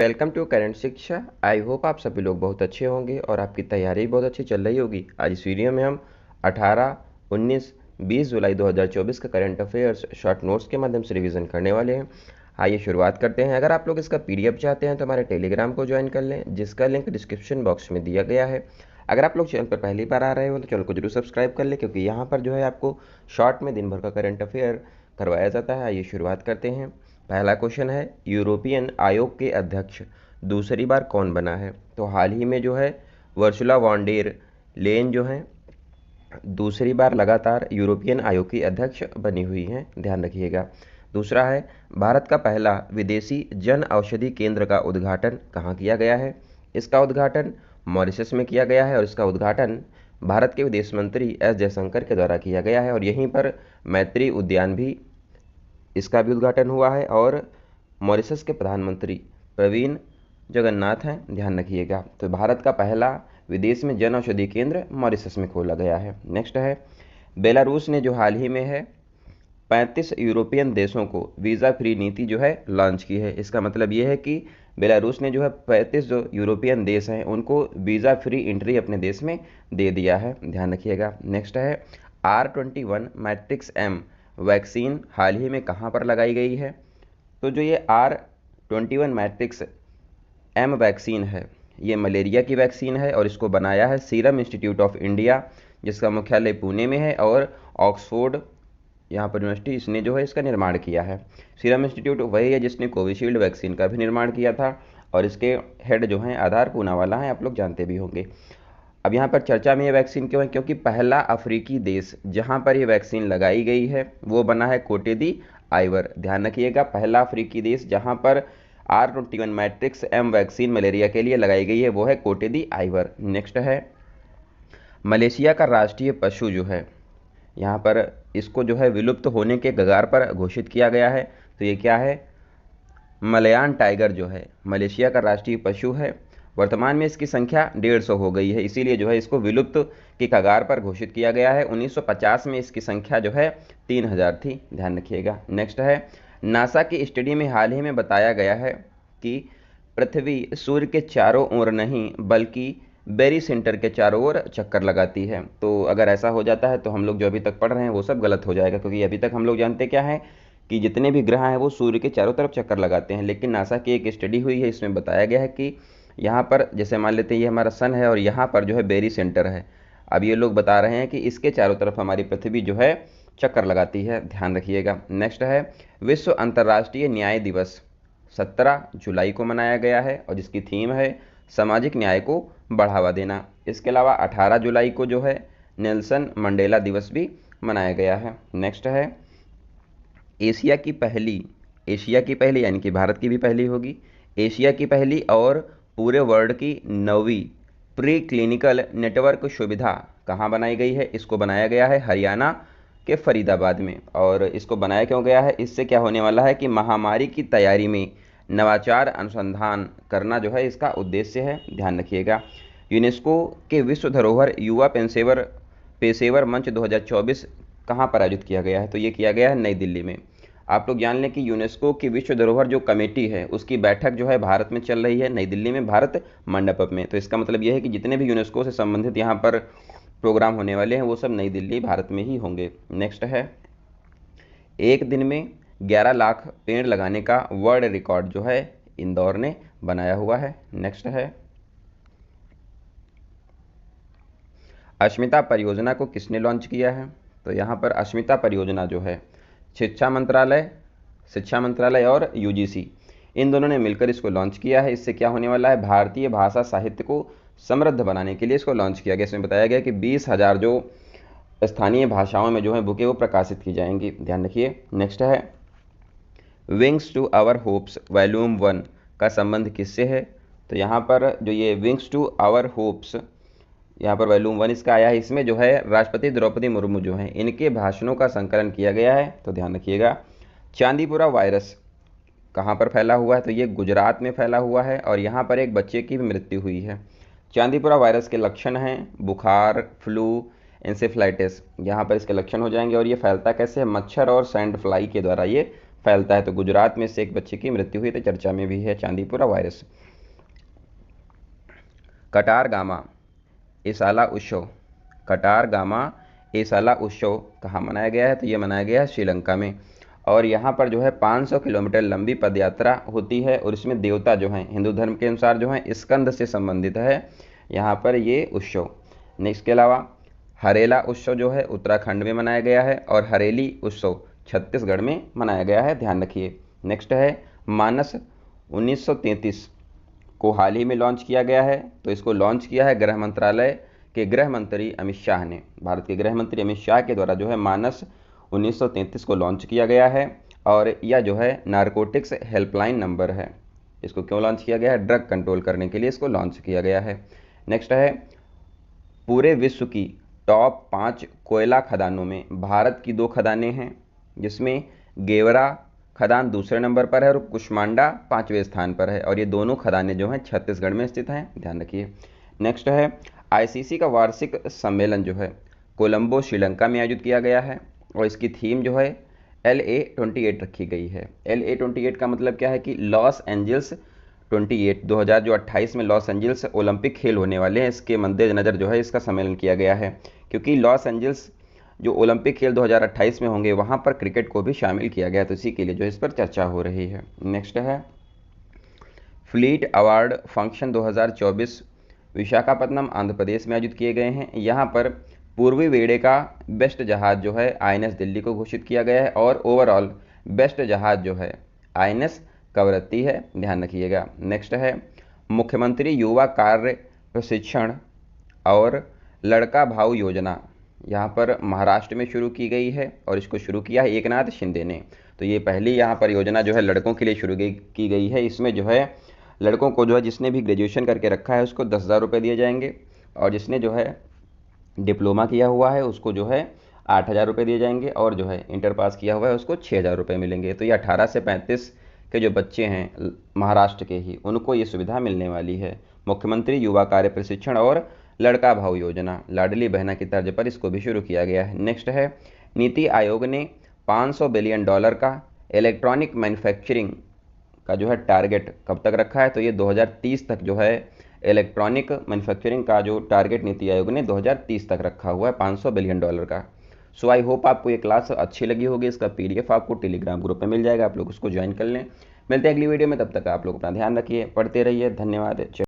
Welcome to current शिक्षा। I hope आप सभी लोग बहुत अच्छे होंगे और आपकी तैयारी बहुत अच्छी चल रही होगी। आज इस वीडियो में हम 18, 19, 20 जुलाई 2024 का करंट अफेयर्स शॉर्ट नोट्स के माध्यम से रिवीजन करने वाले हैं। आइए शुरुआत करते हैं। अगर आप लोग इसका पीडीएफ चाहते हैं तो हमारे टेलीग्राम को ज्वाइन कर लें, जिसका लिंक डिस्क्रिप्शन बॉक्स में दिया गया है। अगर आप लोग चैनल पर पहली बार आ रहे हो तो चैनल को जरूर सब्सक्राइब कर लें, क्योंकि यहाँ पर जो है आपको शॉर्ट में दिन भर का करंट अफेयर करवाया जाता है। आइए शुरुआत करते हैं। पहला क्वेश्चन है, यूरोपियन आयोग के अध्यक्ष दूसरी बार कौन बना है? तो हाल ही में जो है वर्सुला वॉन डेर लेयन जो है दूसरी बार लगातार यूरोपियन आयोग की अध्यक्ष बनी हुई हैं, ध्यान रखिएगा। दूसरा है, भारत का पहला विदेशी जन औषधि केंद्र का उद्घाटन कहाँ किया गया है? इसका उद्घाटन मॉरिशस में किया गया है और इसका उद्घाटन भारत के विदेश मंत्री एस जयशंकर के द्वारा किया गया है। और यहीं पर मैत्री उद्यान भी, इसका भी उद्घाटन हुआ है और मॉरिशस के प्रधानमंत्री प्रवीण जगन्नाथ हैं, ध्यान रखिएगा। तो भारत का पहला विदेश में जन औषधि केंद्र मॉरिशस में खोला गया है। नेक्स्ट है, बेलारूस ने जो हाल ही में है 35 यूरोपियन देशों को वीज़ा फ्री नीति जो है लॉन्च की है। इसका मतलब ये है कि बेलारूस ने जो है 35 जो यूरोपियन देश हैं उनको वीज़ा फ्री एंट्री अपने देश में दे दिया है, ध्यान रखिएगा। नेक्स्ट है, R21 मैट्रिक्स एम वैक्सीन हाल ही में कहाँ पर लगाई गई है? तो जो ये R21 मैट्रिक्स एम वैक्सीन है, ये मलेरिया की वैक्सीन है और इसको बनाया है सीरम इंस्टीट्यूट ऑफ इंडिया, जिसका मुख्यालय पुणे में है, और ऑक्सफोर्ड यहाँ पर यूनिवर्सिटी, इसने जो है इसका निर्माण किया है। सीरम इंस्टीट्यूट वही है जिसने कोविशील्ड वैक्सीन का भी निर्माण किया था और इसके हेड जो हैं आधार पूनावाला हैं, आप लोग जानते भी होंगे। अब यहाँ पर चर्चा में ये वैक्सीन क्यों है? क्योंकि पहला अफ्रीकी देश जहाँ पर ये वैक्सीन लगाई गई है वो बना है कोटे दी आइवर, ध्यान रखिएगा। पहला अफ्रीकी देश जहाँ पर R21 matrix M vaccine malaria के लिए लगाई गई है वो है कोटे दी आइवर। नेक्स्ट है, मलेशिया का राष्ट्रीय पशु जो है, यहाँ पर इसको जो है विलुप्त होने के कगार पर घोषित किया गया है। तो ये क्या है? मलयान टाइगर जो है मलेशिया का राष्ट्रीय पशु है। वर्तमान में इसकी संख्या 150 हो गई है, इसीलिए जो है इसको विलुप्त की कगार पर घोषित किया गया है। 1950 में इसकी संख्या जो है 3000 थी, ध्यान रखिएगा। नेक्स्ट है, नासा की स्टडी में हाल ही में बताया गया है कि पृथ्वी सूर्य के चारों ओर नहीं बल्कि बेरी सेंटर के चारों ओर चक्कर लगाती है। तो अगर ऐसा हो जाता है तो हम लोग जो अभी तक पढ़ रहे हैं वो सब गलत हो जाएगा, क्योंकि अभी तक हम लोग जानते क्या है कि जितने भी ग्रह हैं वो सूर्य के चारों तरफ चक्कर लगाते हैं। लेकिन नासा की एक स्टडी हुई है, इसमें बताया गया है कि यहाँ पर जैसे मान लेते हैं ये हमारा सन है और यहाँ पर जो है बेरी सेंटर है। अब ये लोग बता रहे हैं कि इसके चारों तरफ हमारी पृथ्वी जो है चक्कर लगाती है, ध्यान रखिएगा। नेक्स्ट है, विश्व अंतर्राष्ट्रीय न्याय दिवस 17 जुलाई को मनाया गया है और जिसकी थीम है सामाजिक न्याय को बढ़ावा देना। इसके अलावा 18 जुलाई को जो है नेल्सन मंडेला दिवस भी मनाया गया है। नेक्स्ट है, एशिया की पहली यानी कि भारत की भी पहली होगी, एशिया की पहली और पूरे वर्ल्ड की 9वीं प्री क्लिनिकल नेटवर्क सुविधा कहाँ बनाई गई है? इसको बनाया गया है हरियाणा के फरीदाबाद में। और इसको बनाया क्यों गया है? इससे क्या होने वाला है कि महामारी की तैयारी में नवाचार अनुसंधान करना जो है इसका उद्देश्य है, ध्यान रखिएगा। यूनेस्को के विश्व धरोहर युवा पेशेवर मंच 2024 कहाँ पर आयोजित किया गया है? तो ये किया गया है नई दिल्ली में। आप लोग जान लें कि यूनेस्को की विश्व धरोहर जो कमेटी है उसकी बैठक जो है भारत में चल रही है, नई दिल्ली में भारत मंडपम में। तो इसका मतलब यह है कि जितने भी यूनेस्को से संबंधित यहाँ पर प्रोग्राम होने वाले हैं वो सब नई दिल्ली भारत में ही होंगे। नेक्स्ट है, एक दिन में 11 लाख पेड़ लगाने का वर्ल्ड रिकॉर्ड जो है इंदौर ने बनाया हुआ है। नेक्स्ट है, अस्मिता परियोजना को किसने लॉन्च किया है? तो यहाँ पर अस्मिता परियोजना जो है शिक्षा मंत्रालय और यूजीसी इन दोनों ने मिलकर इसको लॉन्च किया है। इससे क्या होने वाला है? भारतीय भाषा साहित्य को समृद्ध बनाने के लिए इसको लॉन्च किया गया। इसमें बताया गया कि 20,000 जो स्थानीय भाषाओं में जो है बुकें वो प्रकाशित की जाएंगी, ध्यान रखिए। नेक्स्ट है, wings to our hopes volume 1 का संबंध किससे है? तो यहाँ पर जो ये विंग्स टू आवर होप्स यहाँ पर वॉल्यूम 1 इसका आया है, इसमें जो है राष्ट्रपति द्रौपदी मुर्मू जो हैं इनके भाषणों का संकलन किया गया है, तो ध्यान रखिएगा। चांदीपुरा वायरस कहाँ पर फैला हुआ है? तो ये गुजरात में फैला हुआ है और यहाँ पर एक बच्चे की भी मृत्यु हुई है। चांदीपुरा वायरस के लक्षण हैं बुखार, फ्लू, इंसेफ्लाइटिस, यहाँ पर इसके लक्षण हो जाएंगे। और ये फैलता कैसे है? मच्छर और सैंड फ्लाई के द्वारा ये फैलता है। तो गुजरात में से एक बच्चे की मृत्यु हुई, तो चर्चा में भी है चांदीपुरा वायरस। कटार गामा एसाला उत्सव, कटार गामा एसाला उत्सव कहाँ मनाया गया है? तो ये मनाया गया है श्रीलंका में। और यहाँ पर जो है 500 किलोमीटर लंबी पदयात्रा होती है, और इसमें देवता जो हैं हिंदू धर्म के अनुसार जो है स्कंद से संबंधित है यहाँ पर ये उत्सव। नेक्स्ट के अलावा हरेला उत्सव जो है उत्तराखंड में मनाया गया है, और हरेली उत्सव छत्तीसगढ़ में मनाया गया है, ध्यान रखिए। नेक्स्ट है मानस 1933 को हाल ही में लॉन्च किया गया है। तो इसको लॉन्च किया है गृह मंत्रालय के गृह मंत्री अमित शाह ने। भारत के गृह मंत्री अमित शाह के द्वारा जो है मानस 1933 को लॉन्च किया गया है, और यह जो है नारकोटिक्स हेल्पलाइन नंबर है। इसको क्यों लॉन्च किया गया है? ड्रग कंट्रोल करने के लिए इसको लॉन्च किया गया है। नेक्स्ट है पूरे विश्व की टॉप 5 कोयला खदानों में भारत की 2 खदानें हैं, जिसमें गेवरा खदान दूसरे नंबर पर है और कुष्मांडा 5वें स्थान पर है, और ये दोनों खदानें जो हैं छत्तीसगढ़ में स्थित हैं, ध्यान रखिए। नेक्स्ट है आईसीसी का वार्षिक सम्मेलन जो है कोलंबो श्रीलंका में आयोजित किया गया है, और इसकी थीम जो है LA28 रखी गई है। LA28 का मतलब क्या है कि लॉस एंजल्स 2028 में लॉस एंजल्स ओलंपिक खेल होने वाले हैं, इसके मद्देनज़र जो है इसका सम्मेलन किया गया है, क्योंकि लॉस एंजल्स जो ओलंपिक खेल 2028 में होंगे वहाँ पर क्रिकेट को भी शामिल किया गया, तो इसी के लिए जो इस पर चर्चा हो रही है। नेक्स्ट है fleet award function 2024 Visakhapatnam Andhra Pradesh में आयोजित किए गए हैं। यहाँ पर पूर्वी बेड़े का बेस्ट जहाज जो है INS दिल्ली को घोषित किया गया है, और ओवरऑल बेस्ट जहाज जो है INS कवरत्ती है, ध्यान रखिएगा। नेक्स्ट है मुख्यमंत्री युवा कार्य प्रशिक्षण और लड़का भाऊ योजना, यहाँ पर महाराष्ट्र में शुरू की गई है, और इसको शुरू किया है एकनाथ शिंदे ने। तो ये पहली यहाँ पर योजना जो है लड़कों के लिए शुरू की गई है। इसमें जो है लड़कों को जो है जिसने भी ग्रेजुएशन करके रखा है उसको 10,000 रुपये दिए जाएंगे, और जिसने जो है डिप्लोमा किया हुआ है उसको जो है 8,000 रुपये दिए जाएंगे, और जो है इंटर पास किया हुआ है उसको 6,000 रुपये मिलेंगे। तो ये 18 से 35 के जो बच्चे हैं महाराष्ट्र के ही, उनको ये सुविधा मिलने वाली है। मुख्यमंत्री युवा कार्य प्रशिक्षण और लड़का भाऊ योजना लाडली बहना की तर्ज पर इसको भी शुरू किया गया है। नेक्स्ट है नीति आयोग ने $500 बिलियन का इलेक्ट्रॉनिक मैन्युफैक्चरिंग का जो है टारगेट कब तक रखा है? तो ये 2030 तक जो है इलेक्ट्रॉनिक मैन्युफैक्चरिंग का जो टारगेट नीति आयोग ने 2030 तक रखा हुआ है $500 बिलियन का। सो आई होप आपको ये क्लास अच्छी लगी होगी। इसका PDF आपको टेलीग्राम ग्रुप में मिल जाएगा, आप लोग उसको ज्वाइन कर लें। मिलते हैं अगली वीडियो में, तब तक आप लोग अपना ध्यान रखिए, पढ़ते रहिए। धन्यवाद।